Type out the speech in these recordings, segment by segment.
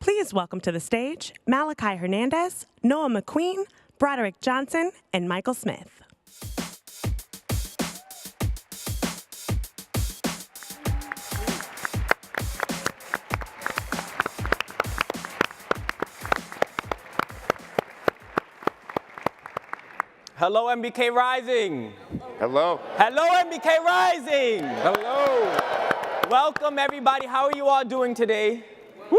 Please welcome to the stage Malachi Hernandez, Noah McQueen, Broderick Johnson, and Michael Smith. Hello, MBK Rising. Hello. Hello, MBK Rising. Hello. Welcome, everybody. How are you all doing today? Woo!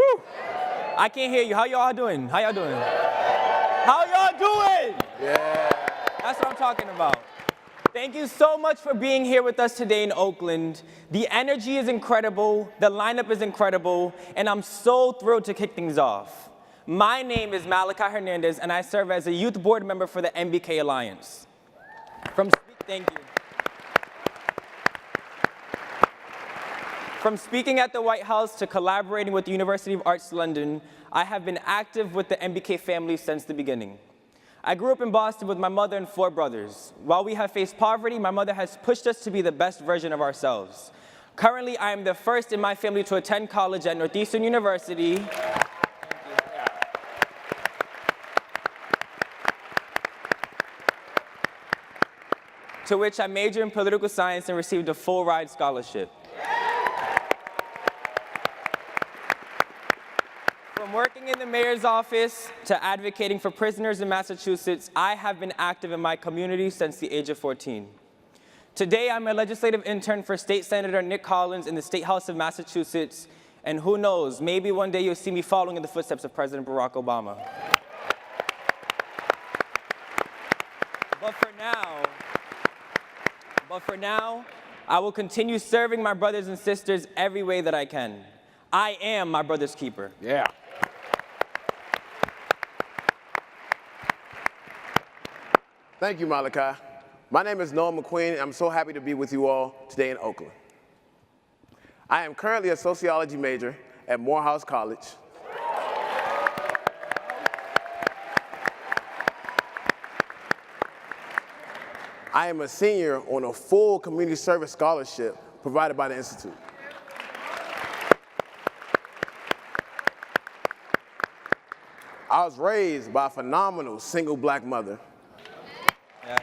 I can't hear you. How y'all doing? How y'all doing? How y'all doing? Yeah. That's what I'm talking about. Thank you so much for being here with us today in Oakland. The energy is incredible, the lineup is incredible, and I'm so thrilled to kick things off. My name is Malachi Hernandez, and I serve as a youth board member for the MBK Alliance. Thank you. From speaking at the White House to collaborating with the University of Arts London, I have been active with the MBK family since the beginning. I grew up in Boston with my mother and 4 brothers. While we have faced poverty, my mother has pushed us to be the best version of ourselves. Currently, I am the first in my family to attend college at Northeastern University. To which I majored in political science and received a full ride scholarship. From working in the mayor's office to advocating for prisoners in Massachusetts, I have been active in my community since the age of 14. Today, I'm a legislative intern for State Senator Nick Collins in the State House of Massachusetts, and who knows, maybe one day you'll see me following in the footsteps of President Barack Obama. But for now, I will continue serving my brothers and sisters every way that I can. I am my brother's keeper. Yeah. Thank you, Malachi. My name is Noah McQueen, and I'm so happy to be with you all today in Oakland. I am currently a sociology major at Morehouse College. I am a senior on a full community service scholarship provided by the Institute. I was raised by a phenomenal single black mother. Yes.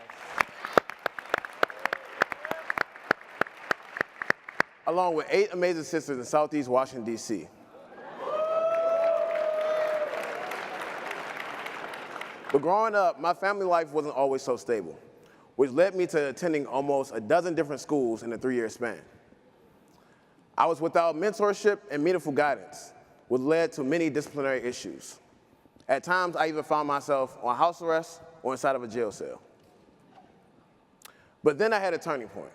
Along with 8 amazing sisters in Southeast Washington, D.C. But growing up, my family life wasn't always so stable, which led me to attending almost a dozen different schools in a 3-year span. I was without mentorship and meaningful guidance, which led to many disciplinary issues. At times, I even found myself on house arrest or inside of a jail cell. But then I had a turning point,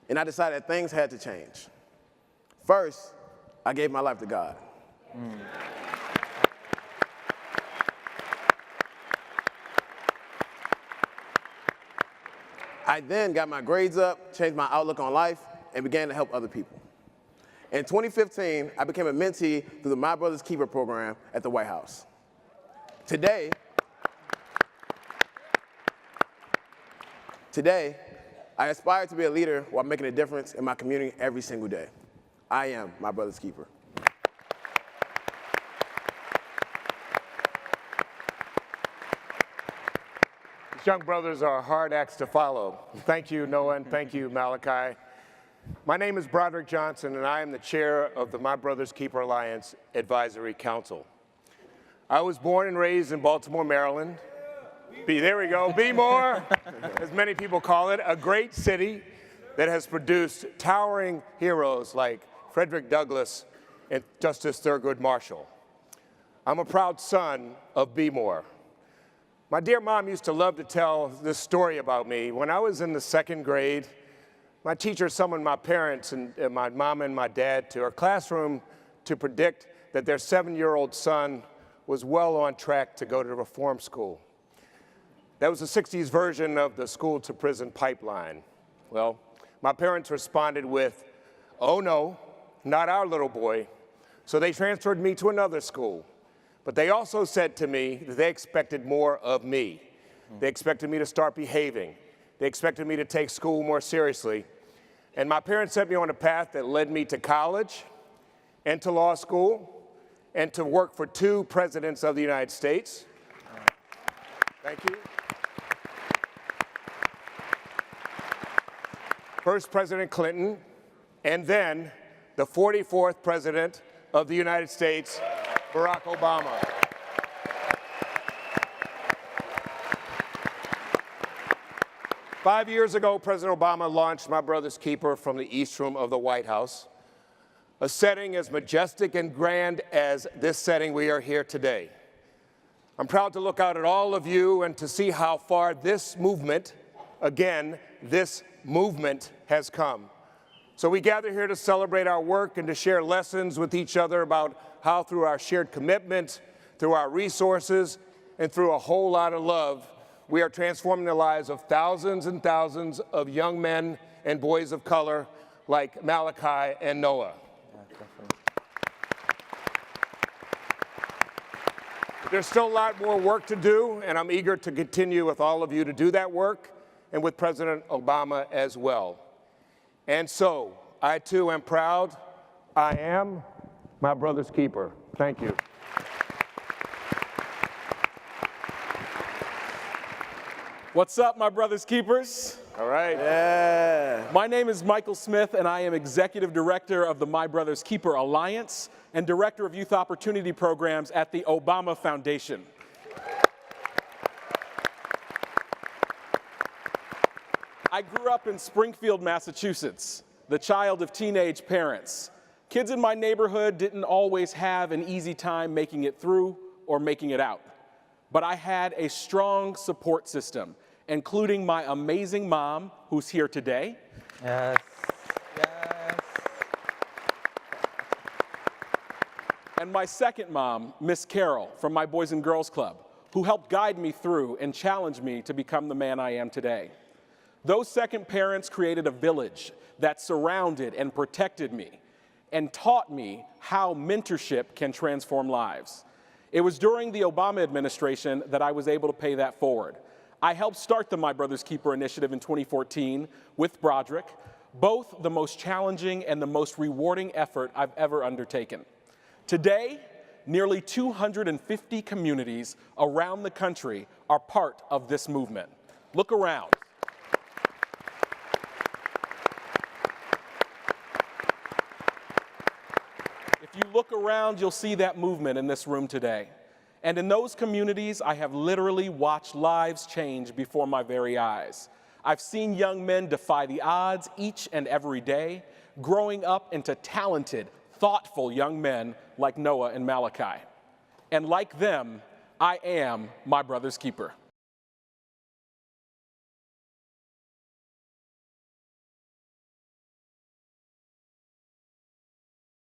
and I decided that things had to change. First, I gave my life to God. I then got my grades up, changed my outlook on life, and began to help other people. In 2015, I became a mentee through the My Brother's Keeper program at the White House. Today, I aspire to be a leader while making a difference in my community every single day. I am my brother's keeper. These young brothers are hard acts to follow. Thank you, Noah, and thank you, Malachi. My name is Broderick Johnson, and I am the chair of the My Brother's Keeper Alliance Advisory Council. I was born and raised in Baltimore, Maryland. There we go, B-more, as many people call it, a great city that has produced towering heroes like Frederick Douglass and Justice Thurgood Marshall. I'm a proud son of B-more. My dear mom used to love to tell this story about me. When I was in the 2nd grade, my teacher summoned my parents and my mom and my dad to her classroom to predict that their 7-year-old son was well on track to go to reform school. That was the 60s version of the school-to-prison pipeline. Well, my parents responded with, "Oh no, not our little boy." So they transferred me to another school. But they also said to me that they expected more of me. They expected me to start behaving. They expected me to take school more seriously. And my parents set me on a path that led me to college and to law school and to work for 2 presidents of the United States. Thank you. First President Clinton, and then the 44th President of the United States, Barack Obama. Five years ago, President Obama launched My Brother's Keeper from the East Room of the White House, a setting as majestic and grand as this setting we are here today. I'm proud to look out at all of you and to see how far this movement, again, this movement has come. So we gather here to celebrate our work and to share lessons with each other about how through our shared commitment, through our resources, and through a whole lot of love, we are transforming the lives of thousands and thousands of young men and boys of color like Malachi and Noah. There's still a lot more work to do, and I'm eager to continue with all of you to do that work, and with President Obama as well. And so, I too am proud. I am my brother's keeper. Thank you. What's up, my brother's keepers? All right. Yeah. My name is Michael Smith, and I am Executive Director of the My Brother's Keeper Alliance and Director of Youth Opportunity Programs at the Obama Foundation. I grew up in Springfield, Massachusetts, the child of teenage parents. Kids in my neighborhood didn't always have an easy time making it through or making it out. But I had a strong support system, including my amazing mom, who's here today. Yes. Yes. And my second mom, Miss Carol, from my Boys and Girls Club, who helped guide me through and challenge me to become the man I am today. Those second parents created a village that surrounded and protected me and taught me how mentorship can transform lives. It was during the Obama administration that I was able to pay that forward. I helped start the My Brother's Keeper initiative in 2014 with Broderick, both the most challenging and the most rewarding effort I've ever undertaken. Today, nearly 250 communities around the country are part of this movement. Look around. If you look around, you'll see that movement in this room today. And in those communities, I have literally watched lives change before my very eyes. I've seen young men defy the odds each and every day, growing up into talented, thoughtful young men like Noah and Malachi. And like them, I am my brother's keeper.